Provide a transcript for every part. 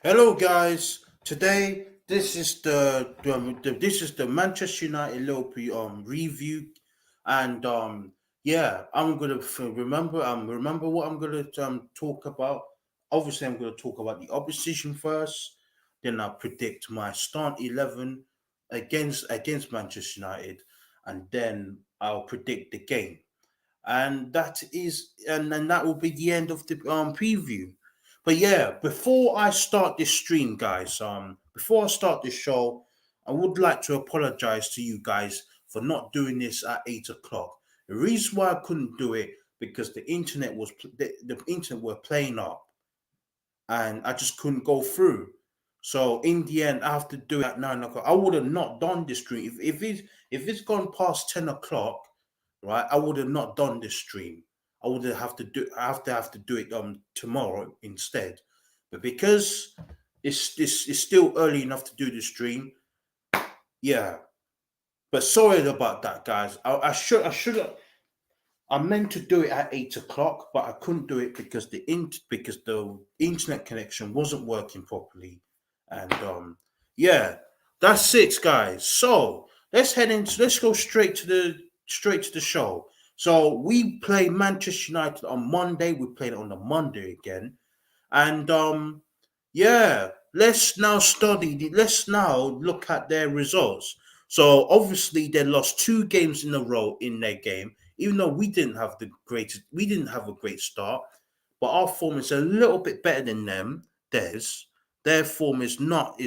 Hello, guys. Today, this is the Manchester United Liverpool review, and yeah, I'm gonna remember what I'm gonna talk about. Obviously, I'm gonna talk about the opposition first. Then I'll predict my start 11 against Manchester United, and then I'll predict the game. And that will be the end of the preview. But yeah, before I start this stream, guys, before I start this show, I would like to apologize to you guys for not doing this at 8 o'clock. The reason why I couldn't do it because the internet were playing up, and I just couldn't go through. So in the end, I have to do it at 9 o'clock. I would have not done this stream if it's gone past 10 o'clock, right? I would have not done this stream. I would have to do it tomorrow instead. But because it's still early enough to do the stream, yeah. But sorry about that, guys. I meant to do it at 8 o'clock, but I couldn't do it because the internet connection wasn't working properly, and yeah, that's it, guys. So let's go straight to the show. So we play Manchester United on Monday. We played it on the Monday again, and yeah, let's now look at their results. So obviously they lost two games in a row in their game, even though we didn't have a great start, but our form is a little bit better than theirs. Their form is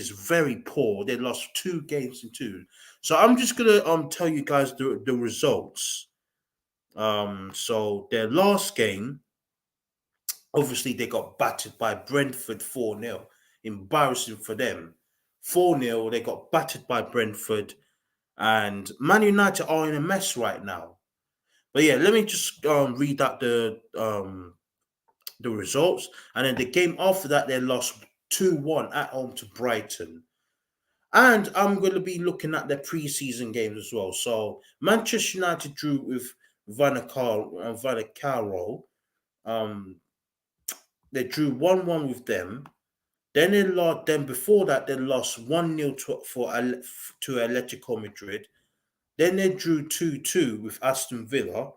very poor. They lost two games in two. So I'm just gonna tell you guys the results. So their last game, obviously, they got battered by Brentford 4-0. Embarrassing for them. 4-0, they got battered by Brentford. And Man United are in a mess right now. But yeah, let me just read out the results. And then the game after that, they lost 2-1 at home to Brighton. And I'm going to be looking at their preseason games as well. So Manchester United drew with Vanacaro. Um, they drew 1-1 with them. Then they lost. Then before that, they lost 1-0 to Atletico Madrid. Then they drew 2-2 with Aston Villa.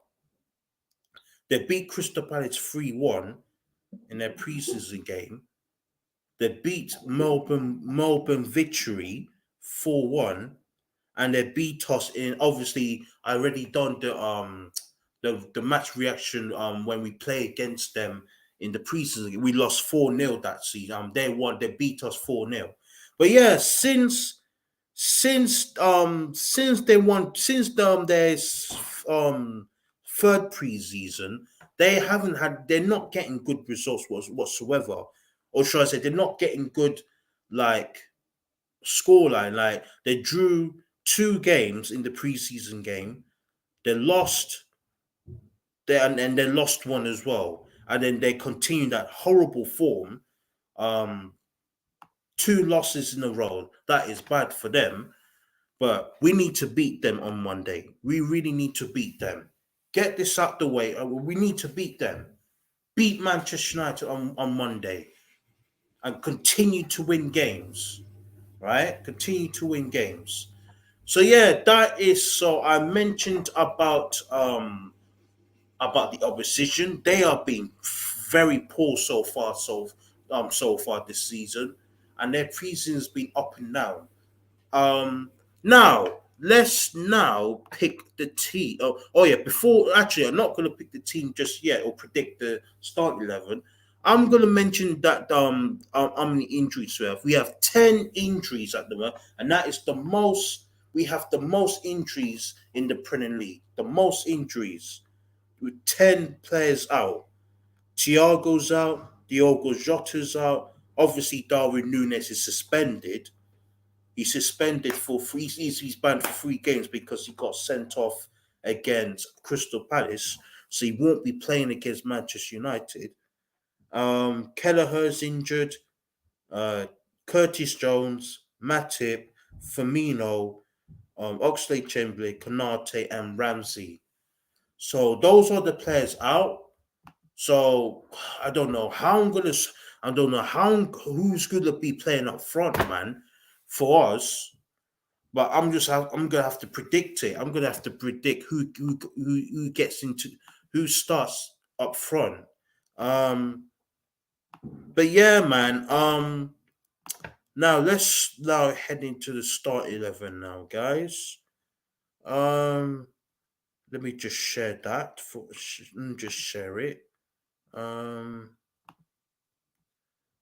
They beat Crystal Palace 3-1 in their preseason game. They beat Melbourne Victory 4-1, and they beat us in. Obviously, I already done the match reaction when we play against them in the preseason. We lost 4-0 that season. They beat us 4-0. But yeah, since they won since their um third preseason, they're not getting good results whatsoever. Or should I say they're not getting good like scoreline. Like they drew two games in the preseason game. They lost and they lost one as well. And then they continued that horrible form. Um, two losses in a row. That is bad for them. But we need to beat them on Monday. We really need to beat them. Get this out the way. We need to beat them. Beat Manchester United on Monday and continue to win games. Right? Continue to win games. So yeah, that is so I mentioned about the opposition. They are being very poor so far this season, and their preseason has been up and down. Now let's now pick the team. Oh yeah, before actually, I'm not going to pick the team just yet or predict the start 11. I'm going to mention that how many injuries we have. We have 10 injuries at the moment, and that is the most. We have the most injuries in the Premier League. The most injuries with 10 players out. Thiago's out. Diogo Jota's out. Obviously, Darwin Nunes is suspended. He's suspended for three. He's banned for 3 games because he got sent off against Crystal Palace, so he won't be playing against Manchester United. Kelleher's injured. Uh, Curtis Jones, Matip, Firmino, Oxlade Chamberlain, Konate, and Ramsey. So those are the players out. So I don't know how I'm gonna. I don't know who's going to be playing up front, man, for us. But I'm gonna have to predict it. I'm gonna have to predict who gets into who starts up front. Um, but yeah, man. Now let's now head into the start 11 now, guys. Um, let me just share that. Let me just share it. Um,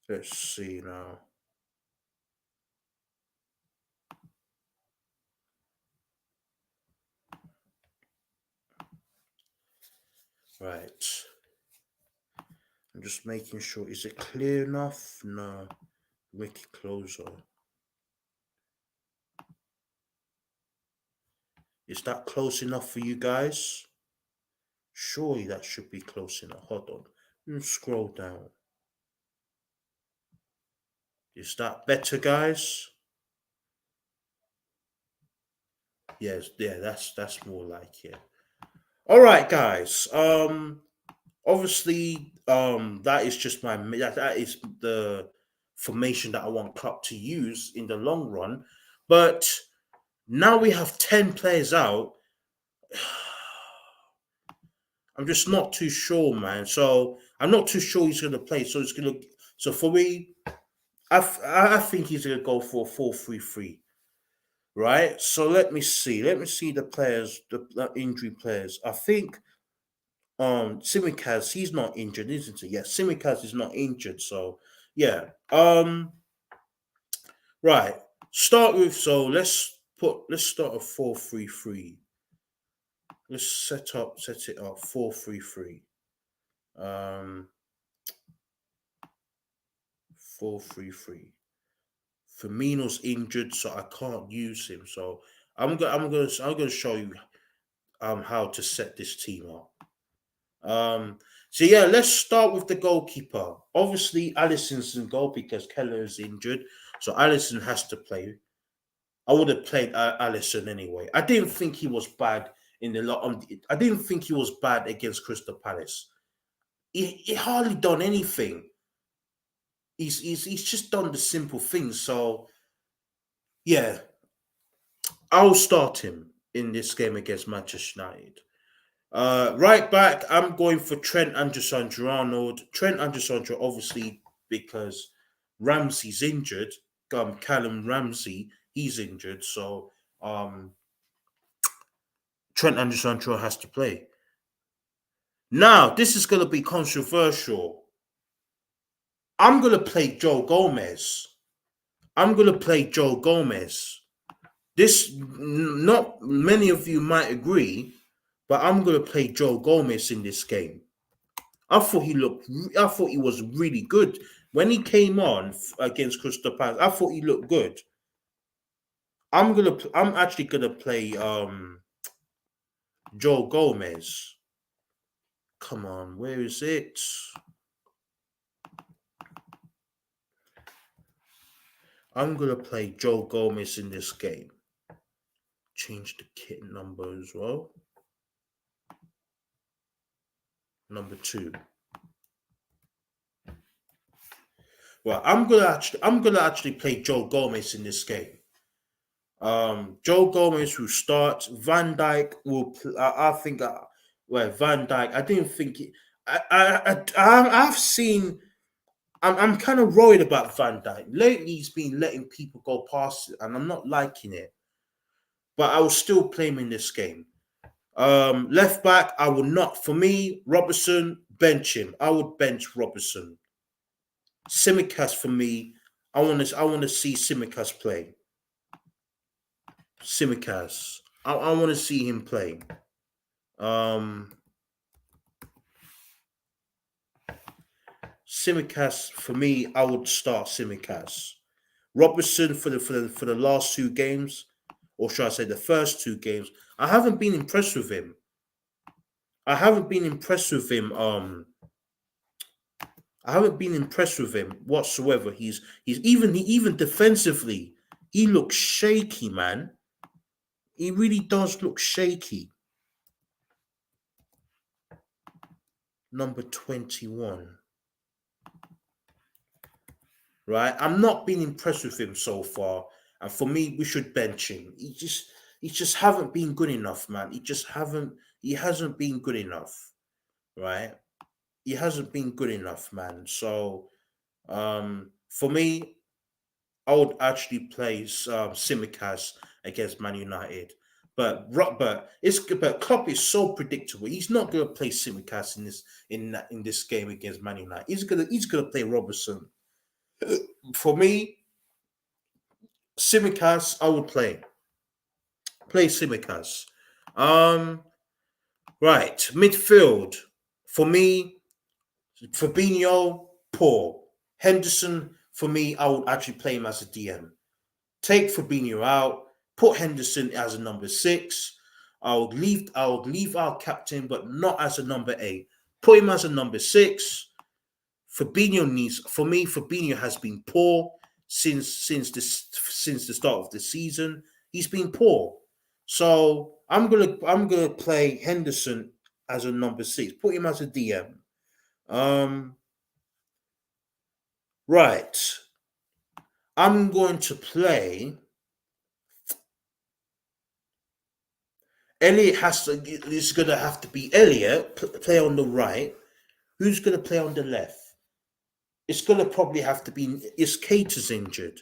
let's see now. Right. I'm just making sure. Is it clear enough? No. Make it closer. Is that close enough for you guys? Surely that should be close enough. Hold on. Scroll down. Is that better, guys? Yes, yeah, that's more like it. All right, guys. Obviously, that is just that is the formation that I want Klopp to use in the long run. But now we have 10 players out. I'm just not too sure, man. So I'm not too sure he's going to play. So it's going to. So for me, I think he's going to go for a 4-3-3, right? So let me see. Let me see the players, the injury players. I think Simicaz, he's not injured, isn't he? Yeah, Simicaz is not injured. So yeah. Right. Start with let's start a 4-3-3. Let's set it up 4-3-3. Um 4-3-3. Firmino's injured, so I can't use him. So I'm gonna show you how to set this team up. So yeah, let's start with the goalkeeper. Obviously, Alisson's in goal because Keller is injured, so Alisson has to play. I would have played Alisson anyway. I didn't think he was bad in the lot. I didn't think he was bad against Crystal Palace. He hardly done anything. He's just done the simple things. So yeah, I'll start him in this game against Manchester United. Right back, I'm going for Trent Alexander-Arnold. Trent Alexander, obviously, because Ramsey's injured. Callum Ramsey, he's injured, so Trent Alexander has to play. Now, this is going to be controversial. I'm going to play Joe Gomez. I'm going to play Joe Gomez. Not many of you might agree, but I'm going to play Joe Gomez in this game. I thought I thought he was really good when he came on against Crystal Palace. I thought he looked good. I'm actually gonna play Joe Gomez. Come on, where is it? I'm gonna play Joe Gomez in this game. Change the kit number as well. Number 2. Well, I'm gonna actually play Joe Gomez in this game. Joe Gomez will start. Van Dijk will. I think. Well, Van Dijk. I didn't think. I've seen. I'm kind of worried about Van Dijk. Lately, he's been letting people go past it, and I'm not liking it. But I will still play him in this game. Left back, I will not. For me, Robertson, bench him. I would bench Robertson. Simicast for me. I want to see Simicast play. Simicast. I want to see him play. Simicast for me. I would start Simicast. Robertson for the last 2 games, or should I say the first 2 games? I haven't been impressed with him. I haven't been impressed with him. I haven't been impressed with him whatsoever. He's even defensively, he looks shaky, man. He really does look shaky. Number 21. right? I'm not being impressed with him so far, and for me, we should bench him. He just haven't been good enough, man. He hasn't been good enough, right? He hasn't been good enough, man. So, for me, I would actually play Simicast against Man United. But Klopp is so predictable. He's not going to play Simicast in this game against Man United. He's gonna play Robertson. For me, Simicast, I would play Simicast. Um, right, midfield for me, Fabinho poor. Henderson for me, I would actually play him as a DM. Take Fabinho out, put Henderson as a number 6. I would leave our captain, but not as a number 8. Put him as a number 6. Fabinho has been poor since the start of the season. He's been poor. So I'm gonna play Henderson as a number 6. Put him as a DM. Right. I'm going to play Elliot has to. It's gonna have to be Elliot play on the right. Who's gonna play on the left? It's gonna probably have to be. Is Cater's injured?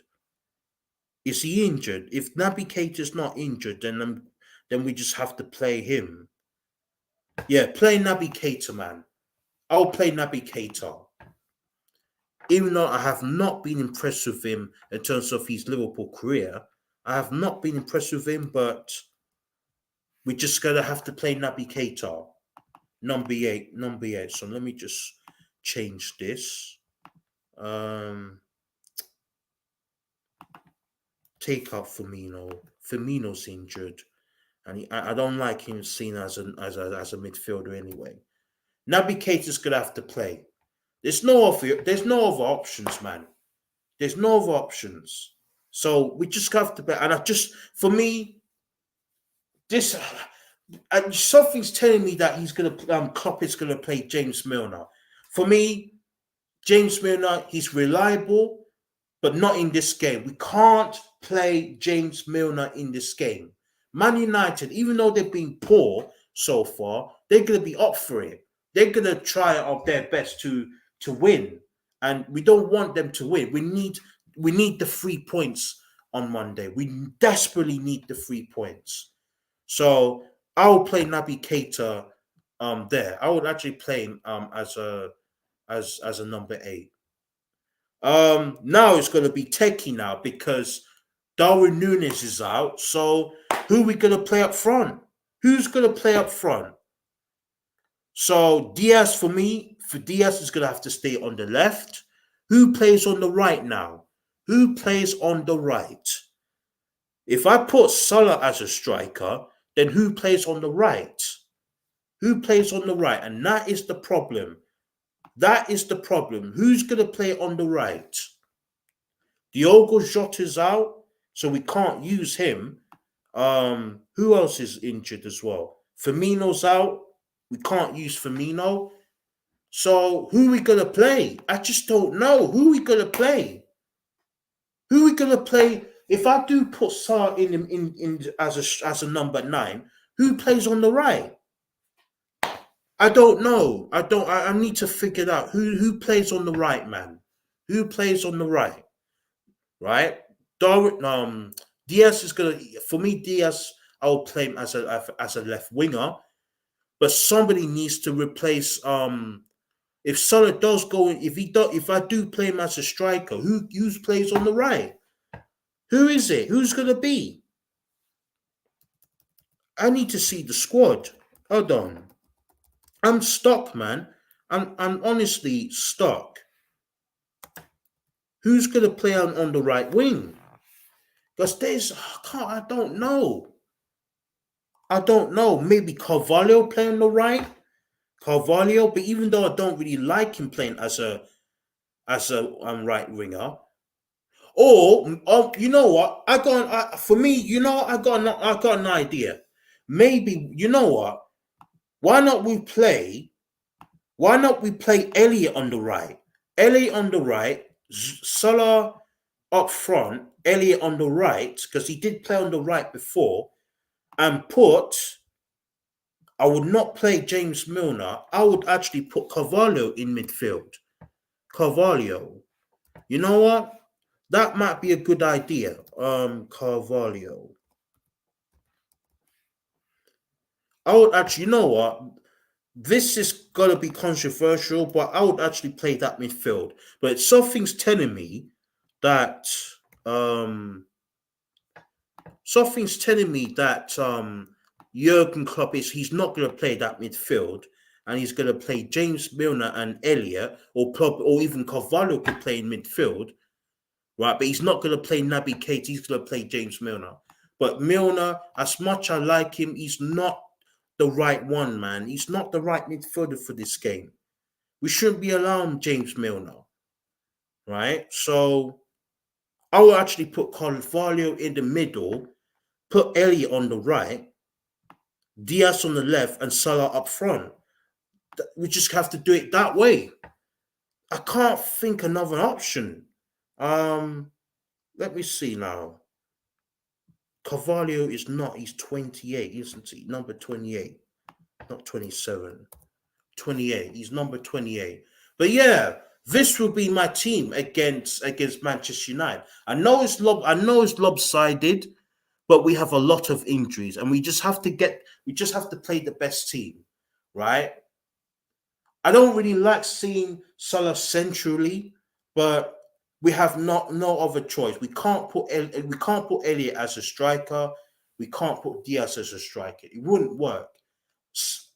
Is he injured? If Naby Keita's not injured, then we just have to play him. Yeah, play Naby Keita, man. I'll play Naby Keita. Even though I have not been impressed with him in terms of his Liverpool career, I have not been impressed with him, but we're just gonna have to play Naby Keita. Number eight. So let me just change this. Take out Firmino. Firmino's injured, and I don't like him seen as a midfielder anyway. Naby Keita's gonna have to play. There's no other options, man. There's no other options. So we just have to play. And for me, this something's telling me that Klopp is gonna play James Milner. For me, James Milner, he's reliable, but not in this game. We can't play James Milner in this game. Man United, even though they've been poor so far, they're gonna be up for it. They're gonna try out their best to win, and we don't want them to win. We need the 3 points on Monday. We desperately need the 3 points. So I'll play Naby Keita there. I would actually play him as a number 8. Now it's going to be techie now because Darwin Núñez is out. So who are we going to play up front? Who's going to play up front? So Diaz for Diaz is going to have to stay on the left. Who plays on the right now? Who plays on the right? If I put Salah as a striker, then who plays on the right? Who plays on the right? And that is the problem. That is the problem. Who's going to play on the right? Diogo Jota's out, so we can't use him. Who else is injured as well? Firmino's out. We can't use Firmino. So who are we going to play? I just don't know. Who are we going to play? Who are we going to play? If I do put Salah in as a number 9, who plays on the right? I don't know. I need to figure it out. Who plays on the right, man? Who plays on the right? Right? Diaz is gonna for me. Diaz, I'll play him as a left winger, but somebody needs to replace. If Salah does go, if I do play him as a striker, who plays on the right? Who is it? Who's gonna be? I need to see the squad. Hold on. I'm stuck, man. I'm honestly stuck. Who's gonna play on the right wing? Because I don't know. I don't know. Maybe Carvalho playing on the right. Carvalho, but even though I don't really like him playing as a right winger, or you know what? I got an idea. Maybe you know what? Why not we play Elliot on the right? Elliot on the right. Salah up front, Elliot on the right, because he did play on the right before, and I would not play James Milner. I would actually put Carvalho in midfield. Carvalho. You know what? That might be a good idea. Carvalho. I would actually, you know what? This is gonna be controversial, but I would actually play that midfield. But something's telling me that um something's telling me that Jurgen Klopp he's not gonna play that midfield and he's gonna play James Milner and Elliot or even Carvalho could play in midfield, right? But he's not gonna play Naby Keita, he's gonna play James Milner. But Milner, as much I like him, he's not the right one, man. He's not the right midfielder for this game. We shouldn't be allowing James Milner, right? So I will actually put Carvalho in the middle, put Elliot on the right, Diaz on the left, and Salah up front. We just have to do it that way. I can't think another option. Um, Let me see now. Carvalho is not, he's 28, isn't he? Number 28, not 27. 28. He's number 28. But yeah, this will be my team against Manchester United. I know it's lopsided, but we have a lot of injuries, and we just have to play the best team, right? I don't really like seeing Salah centrally, but we have no other choice. We can't put Elliot as a striker. We can't put Diaz as a striker. It wouldn't work.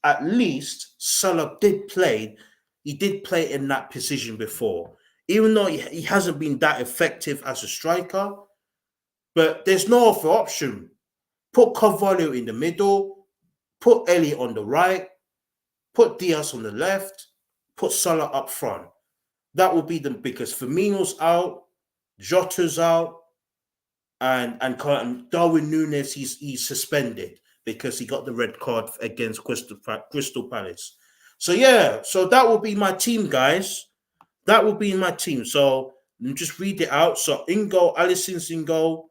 At least Salah did play. He did play in that position before, even though he hasn't been that effective as a striker. But there's no other option. Put Carvalho in the middle. Put Elliot on the right. Put Diaz on the left. Put Salah up front. That will be the because Firmino's out, Jota's out, and Darwin Núñez he's suspended because he got the red card against Crystal Palace. So yeah, so that will be my team, guys. That will be my team. So just read it out. So in goal, Alisson's in goal.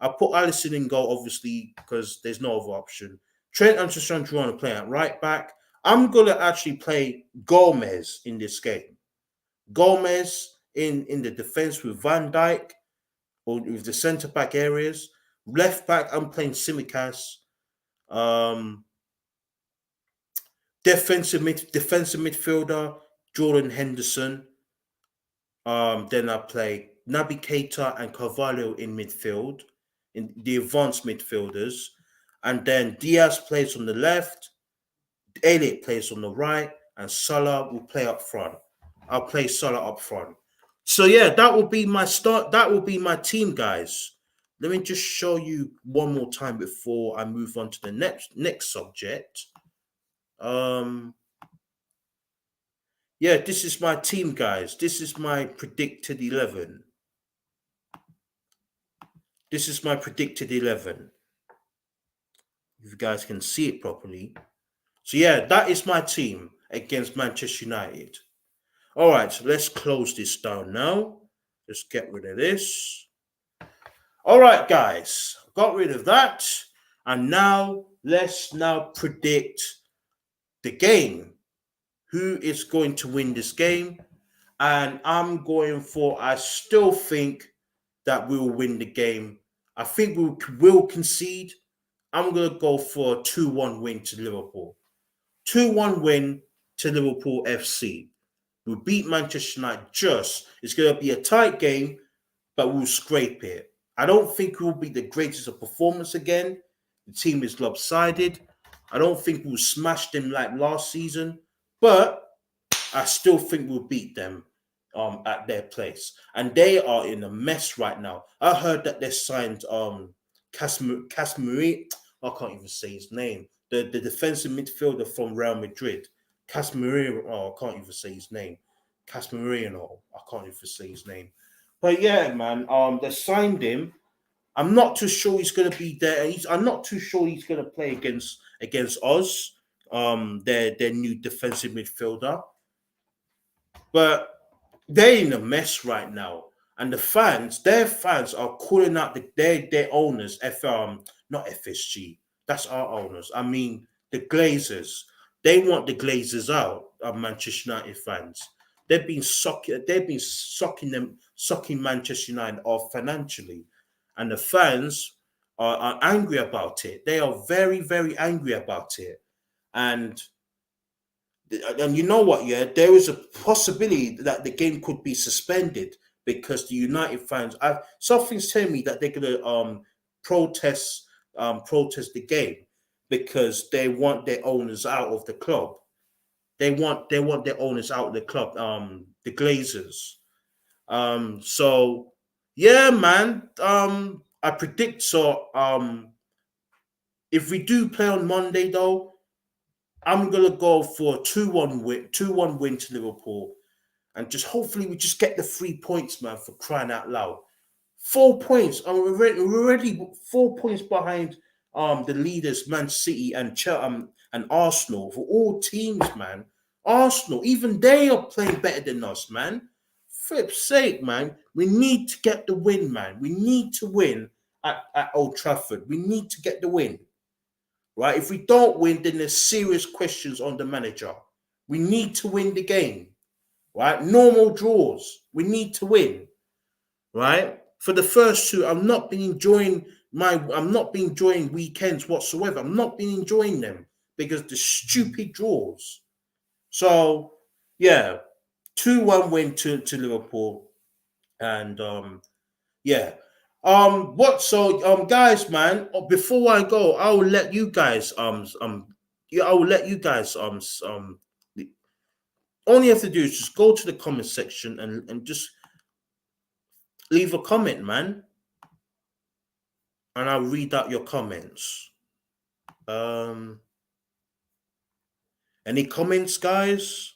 I put Alisson in goal, obviously, because there's no other option. Trent and Alexander want to play at right back. I'm gonna actually play Gomez in this game. Gomez in the defense with Van Dijk or with the centre back areas. Left back, I'm playing Simicas. Um, defensive midfielder, Jordan Henderson. Then I play Naby Keita and Carvalho in midfield, in the advanced midfielders. And then Diaz plays on the left, Elliot plays on the right, and Salah will play up front. I'll play Salah up front. So yeah, that will be my start. That will be my team, guys. Let me just show you one more time before I move on to the next subject. Yeah, this is my team, guys. This is my predicted 11. This is my predicted 11. If you guys can see it properly. So yeah, that is my team against Manchester United. All right, so let's close this down now. Let's get rid of this. All right, guys, got rid of that. And now let's predict the game. Who is going to win this game? And I still think that we will win the game. I think we will concede. I'm going to go for a 2-1 win to Liverpool. 2-1 win to Liverpool FC. We'll beat Manchester United it's going to be a tight game, but we'll scrape it. I don't think it will be the greatest of performance again. The team is lopsided. I don't think we'll smash them like last season, but I still think we'll beat them at their place. And they are in a mess right now. I heard that they signed Casemiro. I can't even say his name. The defensive midfielder from Real Madrid. Casemiro. Oh, I can't even say his name. Casemiro. I can't even say his name. But yeah, man. They signed him. I'm not too sure he's going to be there. I'm not too sure he's going to play against Oz. Their new defensive midfielder. But they're in a mess right now. And the fans, their fans are calling out their owners, not FSG. That's our owners. I mean the Glazers. They want the Glazers out of Manchester United fans. They've been sucking Manchester United off financially. And the fans are angry about it. They are very, very angry about it. And you know what? Yeah, there is a possibility that the game could be suspended because the United fans. Something's telling me that they're gonna protest protest the game because they want their owners out of the club. They want their owners out of the club. The Glazers. So yeah, man. I predict so. If we do play on Monday though, I'm gonna go for a 2-1 win to Liverpool, and just hopefully we just get the 3 points, man. For crying out loud, 4 points. We're already 4 points behind the leaders, Man City and Arsenal. For all teams, man. Arsenal, even they are playing better than us, man. Flip's sake, man. We need to get the win, man. We need to win at Old Trafford. We need to get the win. Right? If we don't win, then there's serious questions on the manager. We need to win the game, right? Normal draws. We need to win, right? For the first two, I'm not been enjoying weekends whatsoever. I'm not been enjoying them because the stupid draws. So yeah, 2-1 win to Liverpool, and yeah. Guys, man, before I go, I will let you guys yeah, I will let you guys all you have to do is just go to the comment section and just leave a comment, man, and I'll read out your comments. Um any comments, guys?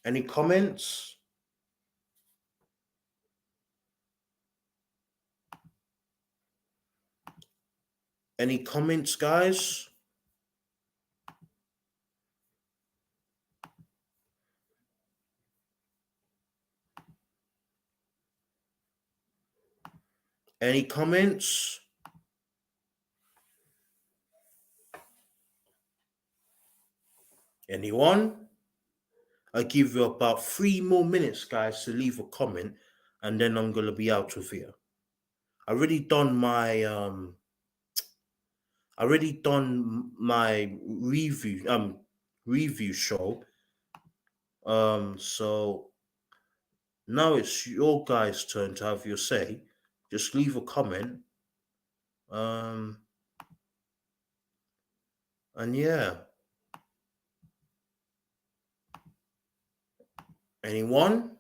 Any comments? Any comments, guys? Any comments? Anyone? I'll give you about 3 more minutes, guys, to leave a comment, and then I'm gonna be out of here. I already done my review show. So now it's your guys' turn to have your say. Just leave a comment. Um and yeah. Anyone?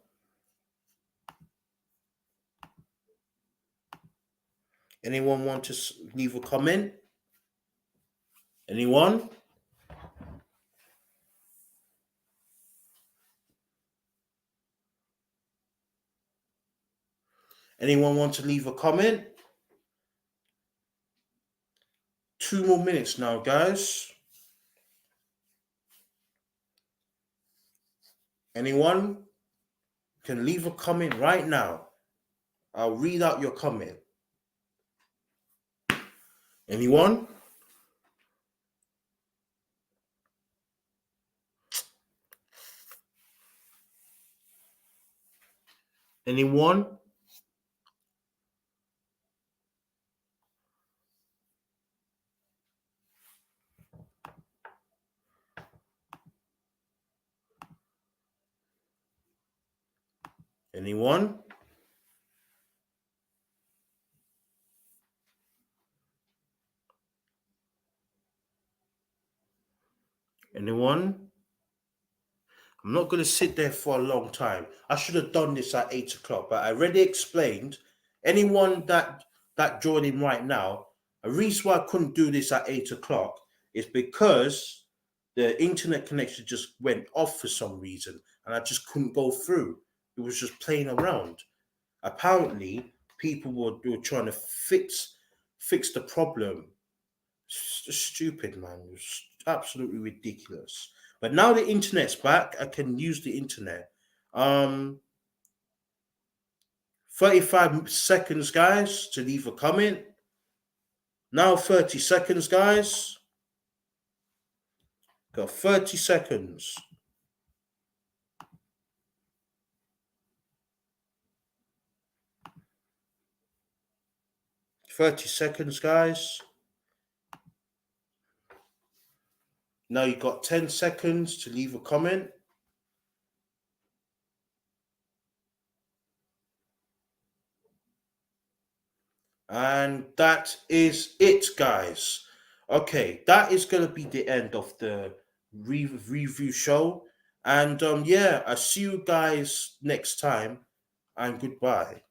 Anyone want to leave a comment? Anyone? Anyone want to leave a comment? 2 more minutes now, guys. Anyone can leave a comment right now. I'll read out your comment. Anyone? Anyone? Anyone? Anyone? I'm not going to sit there for a long time. I should have done this at 8 o'clock, but I already explained. Anyone that joined in right now, a reason why I couldn't do this at 8 o'clock is because the internet connection just went off for some reason, and I just couldn't go through. It was just playing around. Apparently, people were trying to fix the problem. Stupid, man. It was absolutely ridiculous. But now the internet's back, I can use the internet. Um, 35 seconds, guys, to leave a comment. Now 30 seconds, guys. Got 30 seconds. Guys. Now you've got 10 seconds to leave a comment. And that is it, guys. Okay, that is going to be the end of the review show. And yeah, I'll see you guys next time. And goodbye.